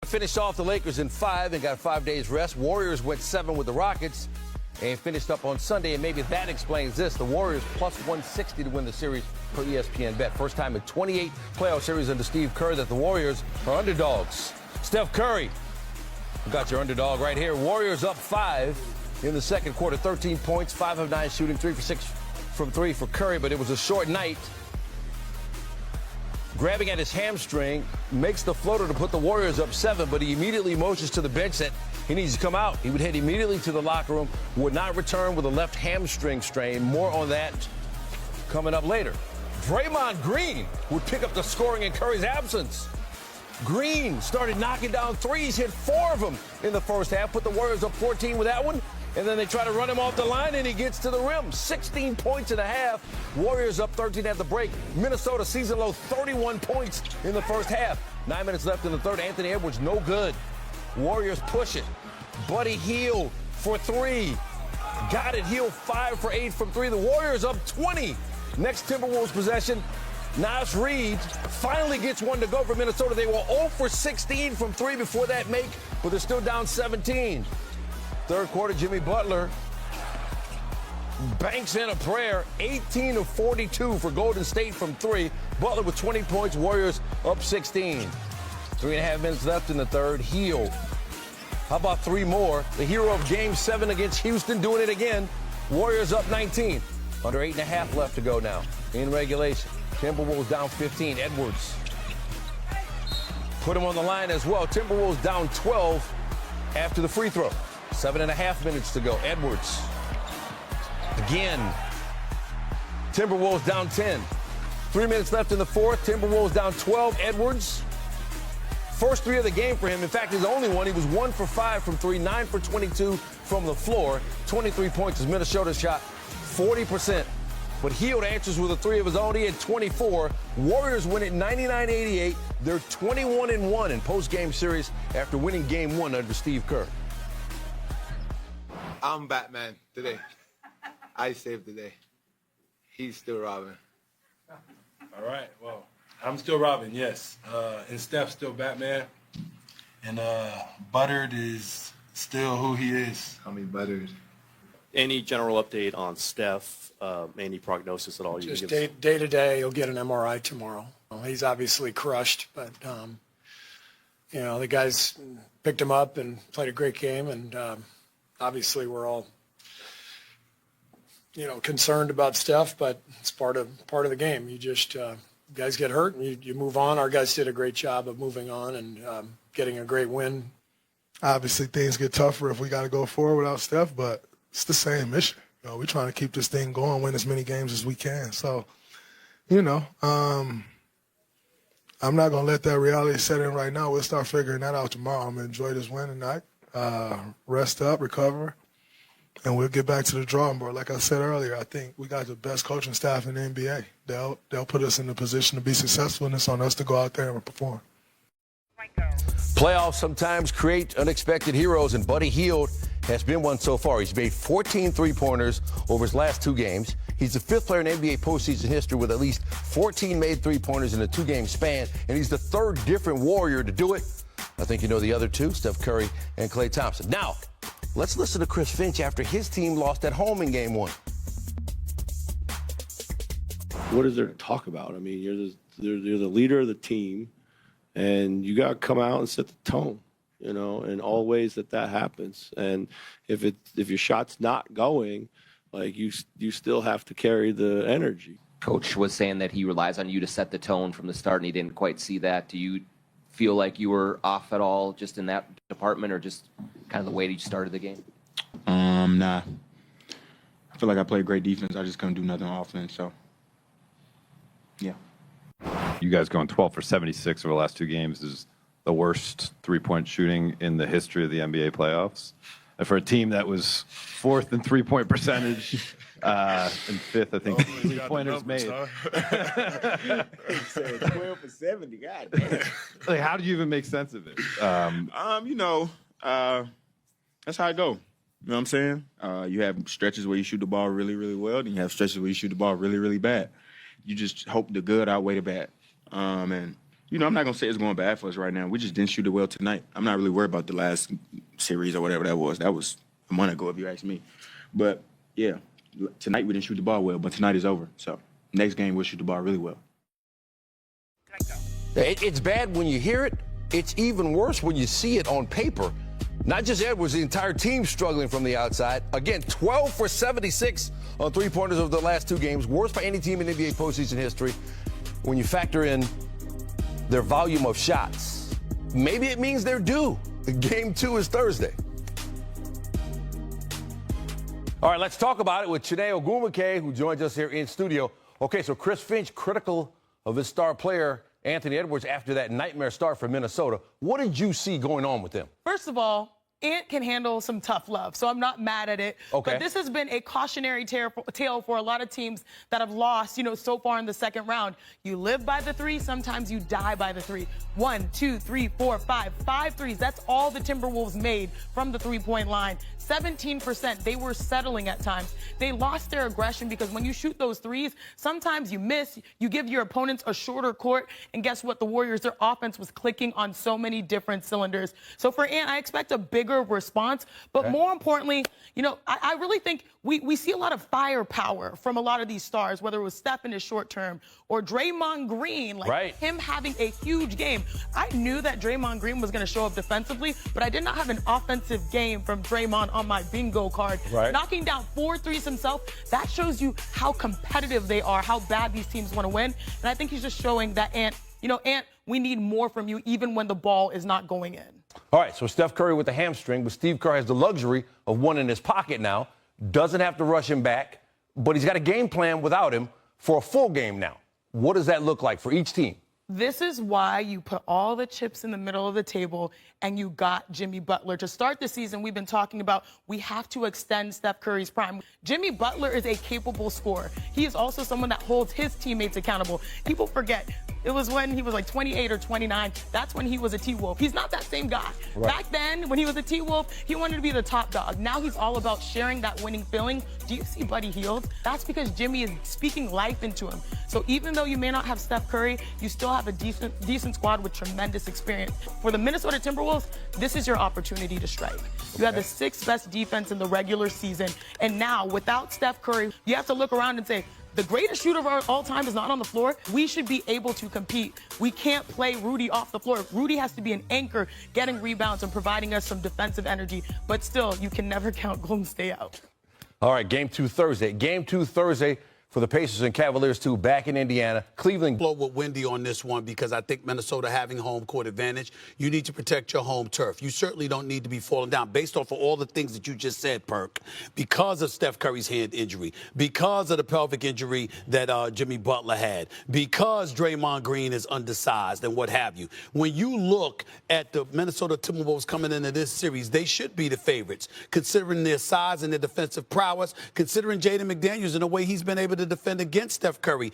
Finished off the Lakers in 5 and got 5 days rest. Warriors went 7 with the Rockets and finished up on Sunday, and maybe that explains this. The Warriors plus 160 to win the series per ESPN bet. First time in 28 playoff series under Steve Kerr that the Warriors are underdogs. Steph Curry, got your underdog right here. Warriors up 5 in the second quarter, 13 points, 5 of 9 shooting, 3 for 6 from 3 for Curry, but it was a short night. Grabbing at his hamstring, makes the floater to put the Warriors up 7, but he immediately motions to the bench that he needs to come out. He would head immediately to the locker room, would not return with a left hamstring strain. More on that coming up later. Draymond Green would pick up the scoring in Curry's absence. Green started knocking down threes, hit 4 of them in the first half, put the Warriors up 14 with that one. And then they try to run him off the line, and he gets to the rim. 16 points and a half. Warriors up 13 at the break. Minnesota season low 31 points in the first half. 9 minutes left in the third. Anthony Edwards no good. Warriors push it. Buddy Hield for 3. Got it. Hield 5 for 8 from 3. The Warriors up 20. Next Timberwolves possession. Nas Reed finally gets one to go for Minnesota. They were 0 for 16 from 3 before that make, but they're still down 17. Third quarter, Jimmy Butler banks in a prayer. 18 of 42 for Golden State from 3. Butler with 20 points. Warriors up 16. 3.5 minutes left in the third. Hield. How about 3 more? The hero of Game 7 against Houston doing it again. Warriors up 19. Under 8.5 left to go now in regulation. Timberwolves down 15. Edwards put him on the line as well. Timberwolves down 12 after the free throw. 7.5 minutes to go. Edwards. Again. Timberwolves down 10. 3 minutes left in the fourth. Timberwolves down 12. Edwards. First 3 of the game for him. In fact, his only one. He was 1 for 5 from 3, 9 for 22 from the floor. 23 points as Minnesota shot 40%. But Hield answers with a 3 of his own. He had 24. Warriors win it 99-88. They're 21-1 in post-game series after winning Game 1 under Steve Kerr. I'm Batman today. I saved the day. He's still Robin. All right, well, I'm still Robin, yes. And Steph's still Batman. And Buttered is still who he is. I mean, Buttered. Any general update on Steph? Any prognosis at all? Just day to day. He'll get an MRI tomorrow. He's obviously crushed, but you know, the guys picked him up and played a great game, and obviously we're all, you know, concerned about Steph, but it's part of the game. You just guys get hurt and you move on. Our guys did a great job of moving on and getting a great win. Obviously, things get tougher if we got to go forward without Steph, but it's the same mission. You know, we're trying to keep this thing going, win as many games as we can. So, you know, I'm not going to let that reality set in right now. We'll start figuring that out tomorrow. I'm going to enjoy this win tonight, rest up, recover, and we'll get back to the drawing board. Like I said earlier, I think we got the best coaching staff in the NBA. They'll put us in the position to be successful, and it's on us to go out there and perform. Playoffs sometimes create unexpected heroes, and Buddy Hield has been one so far. He's made 14 three-pointers over his last 2 games. He's the 5th player in NBA postseason history with at least 14 made three-pointers in a 2-game span, and he's the 3rd different Warrior to do it. I think you know the other 2, Steph Curry and Klay Thompson. Now, let's listen to Chris Finch after his team lost at home in Game 1. What is there to talk about? I mean, you're the leader of the team, and you got to come out and set the tone. You know, in all ways that happens. And if your shot's not going, like you still have to carry the energy. Coach was saying that he relies on you to set the tone from the start, and he didn't quite see that. Do you feel like you were off at all just in that department, or just kind of the way you started the game? Nah. I feel like I played great defense. I just couldn't do nothing on offense, so, yeah. You guys going 12 for 76 over the last 2 games is the worst three-point shooting in the history of the NBA playoffs. And for a team that was 4th in three-point percentage and 5th, I think, three-pointers made. He said 12 for 70, God damn. Like, how do you even make sense of it? You know, that's how it go. You know what I'm saying? You have stretches where you shoot the ball really, really well, and you have stretches where you shoot the ball really, really bad. You just hope the good outweigh the bad. And I'm not going to say it's going bad for us right now. We just didn't shoot it well tonight. I'm not really worried about the last series or whatever that was. That was a month ago, if you ask me. But, yeah, tonight we didn't shoot the ball well, but tonight is over. So next game we'll shoot the ball really well. It's bad when you hear it. It's even worse when you see it on paper. Not just Edwards, the entire team struggling from the outside. Again, 12 for 76 on three-pointers over the last two games. Worst by any team in NBA postseason history. When you factor in their volume of shots, maybe it means they're due. Game 2 is Thursday. All right, let's talk about it with Chiney Ogwumike, who joins us here in studio. Okay, so Chris Finch critical of his star player, Anthony Edwards, after that nightmare start for Minnesota. What did you see going on with him? First of all, Ant can handle some tough love, so I'm not mad at it. Okay. But this has been a cautionary tale for a lot of teams that have lost, so far in the second round. You live by the three, sometimes you die by the three. 1, 2, 3, 4, 5. 5 threes. That's all the Timberwolves made from the three-point line. 17%. They were settling at times. They lost their aggression because when you shoot those threes, sometimes you miss. You give your opponents a shorter court, and guess what? The Warriors, their offense was clicking on so many different cylinders. So for Ant, I expect a bigger response. But more importantly, I really think we see a lot of firepower from a lot of these stars, whether it was Steph in his short term or Draymond Green, him having a huge game. I knew that Draymond Green was going to show up defensively, but I did not have an offensive game from Draymond on my bingo card. Knocking down 4 threes himself, that shows you how competitive they are, how bad these teams want to win. And I think he's just showing that Ant, we need more from you even when the ball is not going in. All right, so Steph Curry with the hamstring, but Steve Kerr has the luxury of one in his pocket now. Doesn't have to rush him back, but he's got a game plan without him for a full game now. What does that look like for each team? This is why you put all the chips in the middle of the table and you got Jimmy Butler. To start the season, we've been talking about we have to extend Steph Curry's prime. Jimmy Butler is a capable scorer. He is also someone that holds his teammates accountable. People forget. It was when he was like 28 or 29. That's when he was a T-Wolf. He's not that same guy. Back then, when he was a T-Wolf, he wanted to be the top dog. Now he's all about sharing that winning feeling. Do you see Buddy Hield? That's because Jimmy is speaking life into him. So even though you may not have Steph Curry, you still have a decent squad with tremendous experience. For the Minnesota Timberwolves, this is your opportunity to strike. You had the 6th best defense in the regular season. And now, without Steph Curry, you have to look around and say, the greatest shooter of all time is not on the floor. We should be able to compete. We can't play Rudy off the floor. Rudy has to be an anchor, getting rebounds and providing us some defensive energy. But still, you can never count Golden State out. All right, Game 2 Thursday. Game 2 Thursday for the Pacers and Cavaliers, too, back in Indiana. Cleveland. Flow with Wendy on this one because I think Minnesota having home court advantage, you need to protect your home turf. You certainly don't need to be falling down based off of all the things that you just said, Perk, because of Steph Curry's hand injury, because of the pelvic injury that Jimmy Butler had, because Draymond Green is undersized and what have you. When you look at the Minnesota Timberwolves coming into this series, they should be the favorites, considering their size and their defensive prowess, considering Jaden McDaniels and the way he's been able to defend against Steph Curry.